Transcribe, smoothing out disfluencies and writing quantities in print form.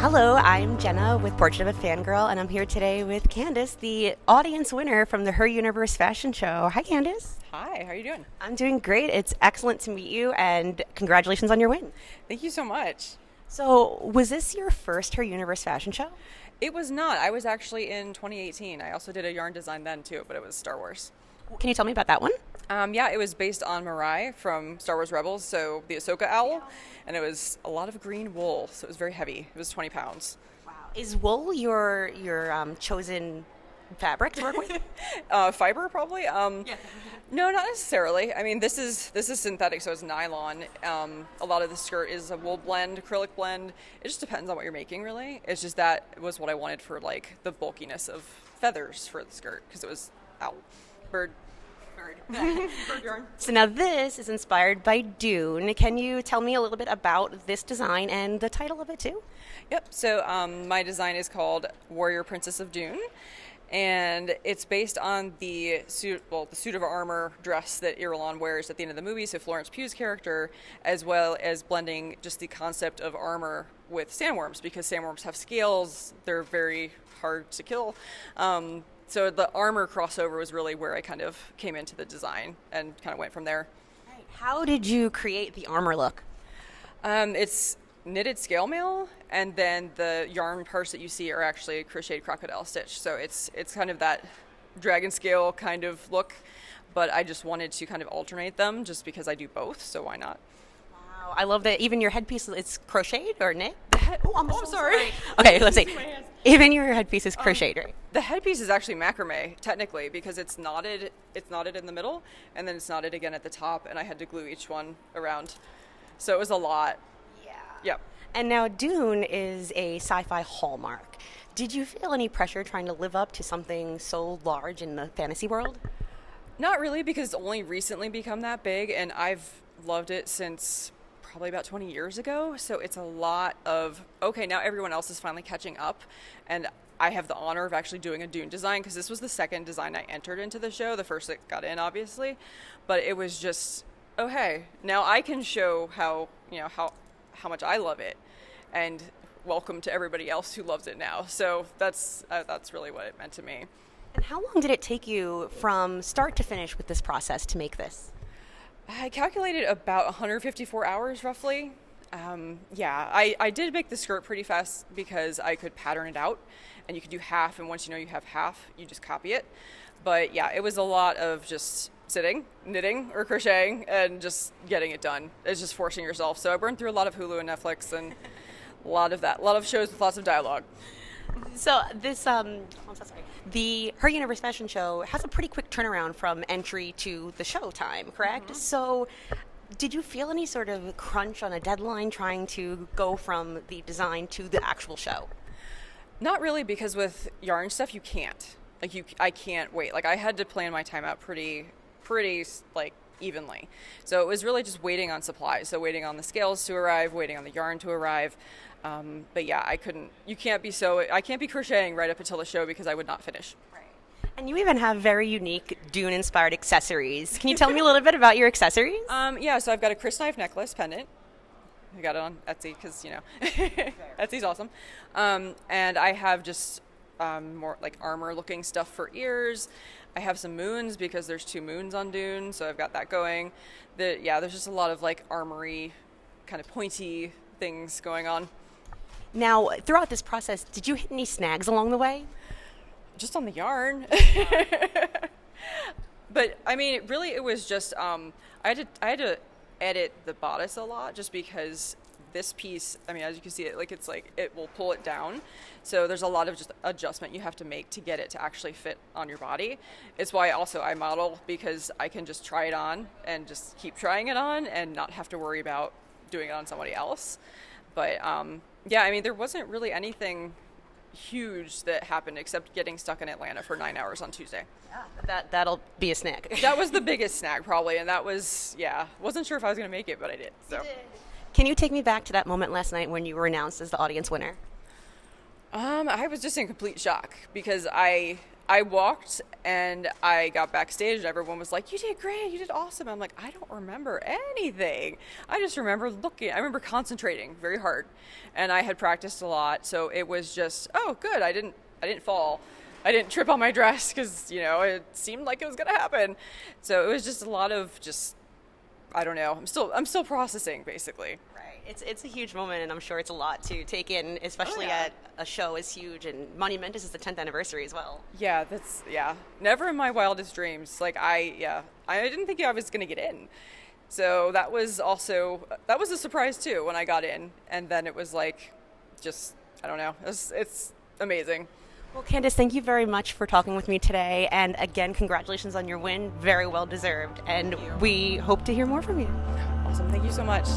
Hello, I'm Jenna with Portrait of a Fangirl, and I'm here today with Candice, the audience winner from the Her Universe fashion show. Hi, Candice. Hi, how are you doing? I'm doing great. It's excellent to meet you, and congratulations on your win. Thank you so much. So, was this your first Her Universe fashion show? It was not. I was actually in 2018. I also did a yarn design then too, but it was Star Wars. Can you tell me about that one? Yeah, it was based on Mirai from Star Wars Rebels, so the Ahsoka owl, and it was a lot of green wool, so it was very heavy. It was 20 pounds. Wow. Is wool your chosen fabric to work with? Fiber, probably. No, not necessarily. I mean, this is synthetic, so it's nylon. A lot of the skirt is a wool blend, acrylic blend. It just depends on what you're making, really. It's just that was what I wanted for like the bulkiness of feathers for the skirt, because it was bird yarn. So now this is inspired by Dune. Can you tell me a little bit about this design and the title of it too? Yep. So my design is called Warrior Princess of Dune, and it's based on the suit of armor dress that Irulan wears at the end of the movie, so Florence Pugh's character, as well as blending just the concept of armor with sandworms, because sandworms have scales, they're very hard to kill. So the armor crossover was really where I kind of came into the design and kind of went from there. Right. How did you create the armor look? It's knitted scale mail, and then the yarn parts that you see are actually crocheted crocodile stitch. So it's kind of that dragon scale kind of look, but I just wanted to kind of alternate them just because I do both, so why not? Wow, I love that even your headpiece, it's crocheted or knit? I'm sorry. Okay, let's see. Even your headpiece is crocheted, right? The headpiece is actually macrame, technically, because it's knotted in the middle, and then it's knotted again at the top, and I had to glue each one around. So it was a lot. Yeah. Yep. And now Dune is a sci-fi hallmark. Did you feel any pressure trying to live up to something so large in the fantasy world? Not really, because it's only recently become that big, and I've loved it since probably about 20 years ago. So it's a lot of, okay, now everyone else is finally catching up, and I have the honor of actually doing a Dune design, because this was the second design I entered into the show, the first that got in, obviously. But it was just, oh, hey, now I can show how much I love it, and welcome to everybody else who loves it now. So that's really what it meant to me. And how long did it take you from start to finish with this process to make this? I calculated about 154 hours roughly. I did make the skirt pretty fast because I could pattern it out, and you could do half, and once you know you have half, you just copy it. But yeah, it was a lot of just sitting, knitting or crocheting, and just getting it done. It's just forcing yourself. So I burned through a lot of Hulu and Netflix and a lot of shows with lots of dialogue. So this, the Her Universe fashion show has a pretty quick turnaround from entry to the show time, correct? Mm-hmm. So did you feel any sort of crunch on a deadline trying to go from the design to the actual show? Not really, because with yarn stuff, you can't. I can't wait. Like, I had to plan my time out pretty like evenly. So it was really just waiting on supplies. So waiting on the scales to arrive, waiting on the yarn to arrive. But yeah, I can't be crocheting right up until the show, because I would not finish. Right. And you even have very unique Dune-inspired accessories. Can you tell me a little bit about your accessories? So I've got a Chris knife necklace pendant. I got it on Etsy because, Etsy's awesome. And I have just more like armor-looking stuff for ears. I have some moons because there's 2 moons on Dune, so I've got that going. There's just a lot of like armory, kind of pointy things going on. Now, throughout this process, did you hit any snags along the way? Just on the yarn. But I mean, it was just I had to edit the bodice a lot, just because this piece, I mean, as you can see, it will pull it down. So there's a lot of just adjustment you have to make to get it to actually fit on your body. It's why also I model, because I can just try it on and just keep trying it on and not have to worry about doing it on somebody else. But there wasn't really anything huge that happened except getting stuck in Atlanta for 9 hours on Tuesday. Yeah, that'll be a snag. That was the biggest snag probably, and that was, wasn't sure if I was going to make it, but I did. So. You did. Can you take me back to that moment last night when you were announced as the audience winner? I was just in complete shock, because I I walked and I got backstage and everyone was like, "You did great, you did awesome." I'm like, "I don't remember anything. I just remember looking. I remember concentrating very hard, and I had practiced a lot, so it was just, oh, good. I didn't fall. I didn't trip on my dress because it seemed like it was gonna happen. So it was just a lot of just, I don't know. I'm still processing basically. Right. It's a huge moment, and I'm sure it's a lot to take in, especially at a show as huge. And Monumentus is the 10th anniversary as well. Yeah, never in my wildest dreams. Like I didn't think I was gonna get in. So that was a surprise too when I got in, and then it was like, just, I don't know. It's amazing. Well, Candice, thank you very much for talking with me today. And again, congratulations on your win. Very well deserved. And we hope to hear more from you. Awesome. Thank you so much.